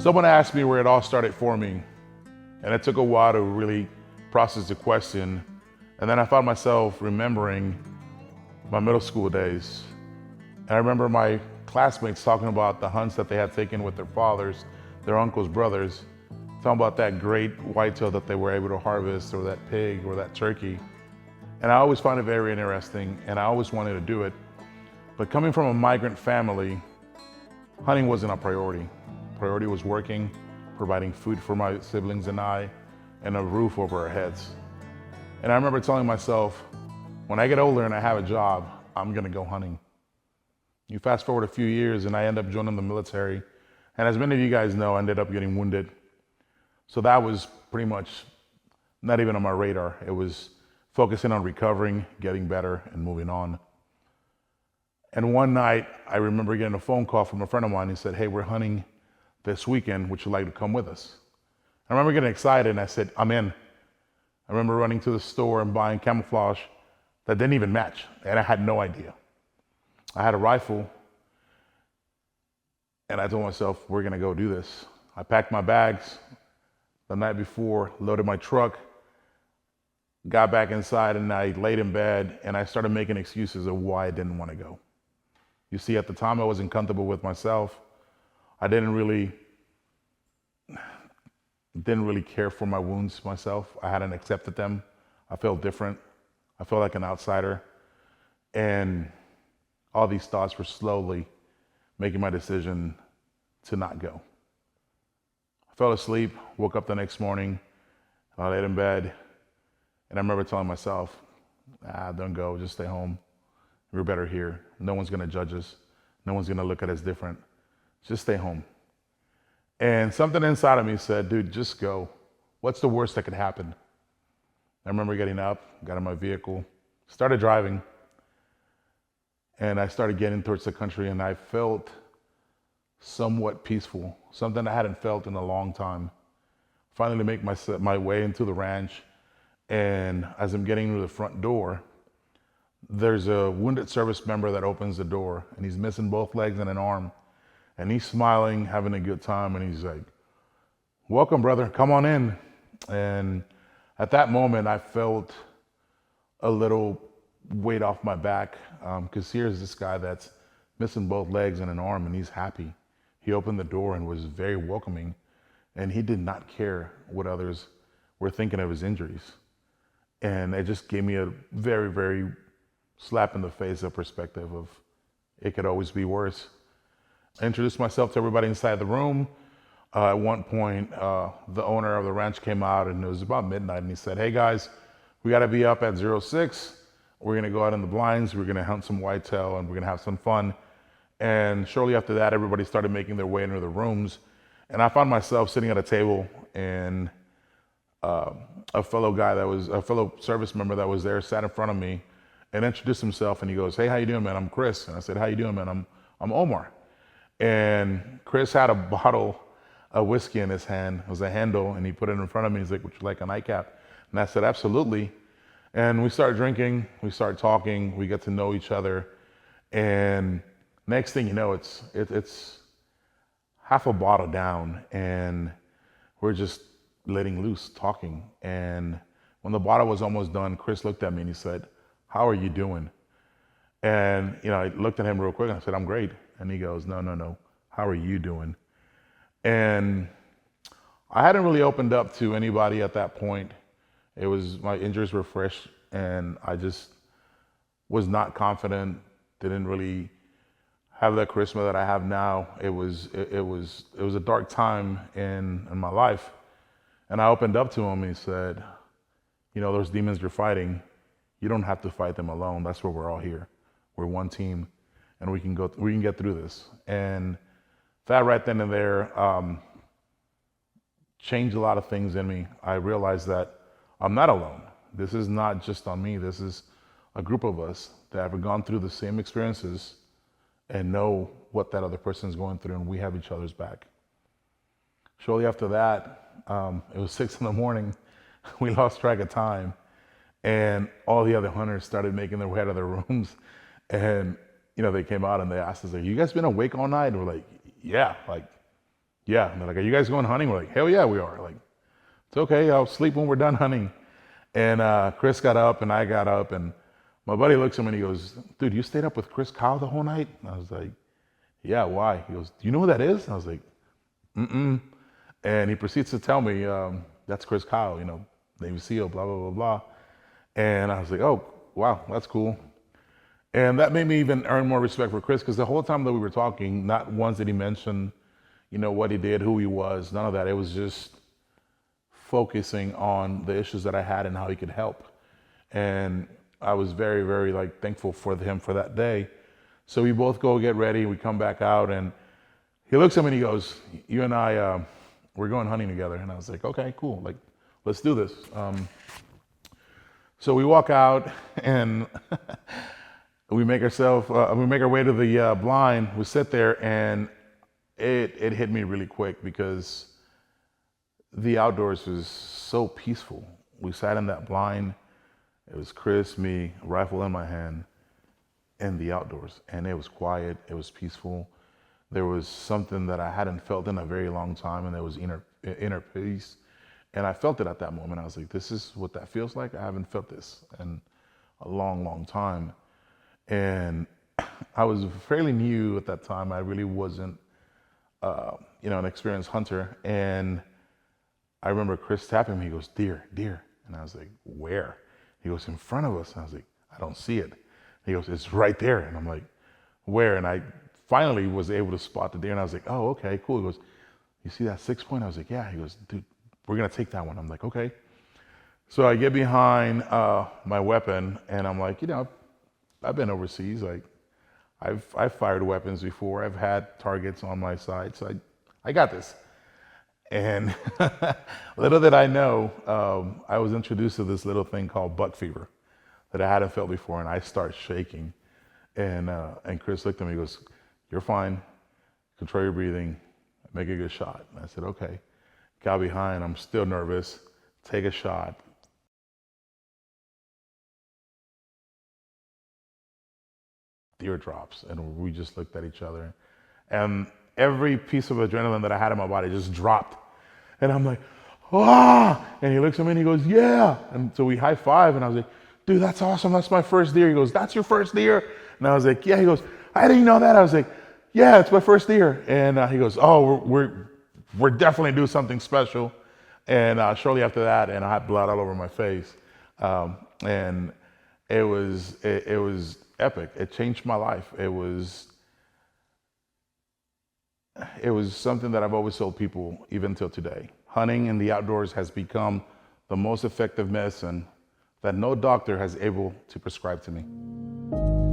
Someone asked me where it all started for me, and it took a while to really process the question. And then I found myself remembering my middle school days. And I remember my classmates talking about the hunts that they had taken with their fathers, their uncles, brothers, talking about that great whitetail that they were able to harvest, or that pig, or that turkey. And I always found it very interesting, and I always wanted to do it. But coming from a migrant family, hunting wasn't a priority. Priority was working, providing food for my siblings and I, and a roof over our heads. And I remember telling myself, when I get older and I have a job, I'm gonna go hunting. You fast forward a few years and I end up joining the military. And as many of you guys know, I ended up getting wounded. So that was pretty much not even on my radar. It was focusing on recovering, getting better, and moving on. And one night, I remember getting a phone call from a friend of mine. He said, "Hey, we're hunting this weekend. Would you like to come with us?" I remember getting excited and I said, "I'm in." I remember running to the store and buying camouflage that didn't even match, and I had no idea. I had a rifle, and I told myself, we're gonna go do this. I packed my bags the night before, loaded my truck, got back inside, and I laid in bed, and I started making excuses of why I didn't want to go. You see, at the time, I wasn't comfortable with myself. I didn't really care for my wounds myself. I hadn't accepted them. I felt different. I felt like an outsider. And all these thoughts were slowly making my decision to not go. I fell asleep, woke up the next morning, I laid in bed, and I remember telling myself, don't go, just stay home. We're better here. No one's gonna judge us. No one's gonna look at us different. Just stay home. And something inside of me said, dude, just go. What's the worst that could happen? I remember getting up, got in my vehicle, started driving, and I started getting towards the country, and I felt somewhat peaceful, something I hadn't felt in a long time. Finally make my way into the ranch, and as I'm getting to the front door, there's a wounded service member that opens the door, and he's missing both legs and an arm. And he's smiling, having a good time, and he's like, "Welcome, brother, come on in." And at that moment, I felt a little weight off my back, because here's this guy that's missing both legs and an arm, and he's happy. He opened the door and was very welcoming, and he did not care what others were thinking of his injuries. And it just gave me a very, very slap in the face of perspective of it could always be worse. I introduced myself to everybody inside the room. At one point, the owner of the ranch came out, and it was about midnight, and he said, "Hey guys, we gotta be up at 06. We're gonna go out in the blinds, we're gonna hunt some whitetail, and we're gonna have some fun." And shortly after that, everybody started making their way into the rooms. And I found myself sitting at a table, and a fellow service member that was there sat in front of me and introduced himself, and he goes, "Hey, how you doing, man? I'm Chris." And I said, "How you doing, man? I'm Omar." And Chris had a bottle of whiskey in his hand. It was a handle, and he put it in front of me. He's like, "Would you like a nightcap?" And I said, "Absolutely." And we started drinking, we started talking, we get to know each other. And next thing you know, it's half a bottle down, and we're just letting loose, talking. And when the bottle was almost done, Chris looked at me and he said, "How are you doing?" And I looked at him real quick and I said, "I'm great." And he goes, No. How are you doing?" And I hadn't really opened up to anybody at that point. My injuries were fresh, and I just was not confident, didn't really have that charisma that I have now. It was a dark time in my life. And I opened up to him, and he said, "Those demons you're fighting, you don't have to fight them alone. That's where we're all here. We're one team, and we can get through this." And that right then and there changed a lot of things in me. I realized that I'm not alone. This is not just on me. This is a group of us that have gone through the same experiences and know what that other person is going through, and we have each other's back. Shortly after that, it was 6 a.m. We lost track of time, and all the other hunters started making their way out of their rooms. And they came out and they asked us, "Have you guys been awake all night?" And we're like, "Yeah, like yeah. And they're like, are you guys going hunting? We're like, hell yeah, we are. Like, it's okay. I'll sleep when we're done hunting. And Chris got up and I got up and my buddy looks at me and he goes, dude, you stayed up with Chris Kyle the whole night? And I was like, yeah, why? He goes, do you know who that is? And I was like, mm-mm. And he proceeds to tell me, that's Chris Kyle, Navy SEAL, blah, blah, blah, blah. And I was like, oh, wow, that's cool. And that made me even earn more respect for Chris because the whole time that we were talking, not once did he mention, what he did, who he was, none of that. It was just focusing on the issues that I had and how he could help. And I was very, very thankful for him for that day. So we both go get ready. We come back out and he looks at me and he goes, you and I, we're going hunting together. And I was like, okay, cool. Let's do this. So we walk out and we make our way to the blind. We sit there and it hit me really quick because the outdoors was so peaceful. We sat in that blind. It was Chris, me, a rifle in my hand, in the outdoors. And it was quiet, it was peaceful. There was something that I hadn't felt in a very long time, and there was inner peace. And I felt it at that moment. I was like, this is what that feels like. I haven't felt this in a long, long time. And I was fairly new at that time. I really wasn't, an experienced hunter. And I remember Chris tapping me. He goes, deer, deer. And I was like, where? He goes, in front of us. And I was like, I don't see it. He goes, it's right there. And I'm like, where? And I finally was able to spot the deer. And I was like, oh, okay, cool. He goes, you see that 6-point? I was like, yeah. He goes, dude, we're going to take that one. I'm like, okay. So I get behind my weapon and I'm like, I've been overseas. I've fired weapons before. I've had targets on my side. So I got this. And little did I know, I was introduced to this little thing called buck fever that I hadn't felt before. And I start shaking. And Chris looked at me and goes, you're fine. Control your breathing. Make a good shot. And I said, okay. Got behind. I'm still nervous. Take a shot. Deer drops. And we just looked at each other. And every piece of adrenaline that I had in my body just dropped. And I'm like, ah! And he looks at me and he goes, yeah. And so we high five and I was like, dude, that's awesome. That's my first deer. He goes, that's your first deer? And I was like, yeah. He goes, I didn't know that. I was like, yeah, it's my first deer. And he goes, oh, we're definitely doing something special. And shortly after that, and I had blood all over my face. And it was epic. It changed my life. It was something that I've always told people, even till today. Hunting in the outdoors has become the most effective medicine that no doctor has able to prescribe to me.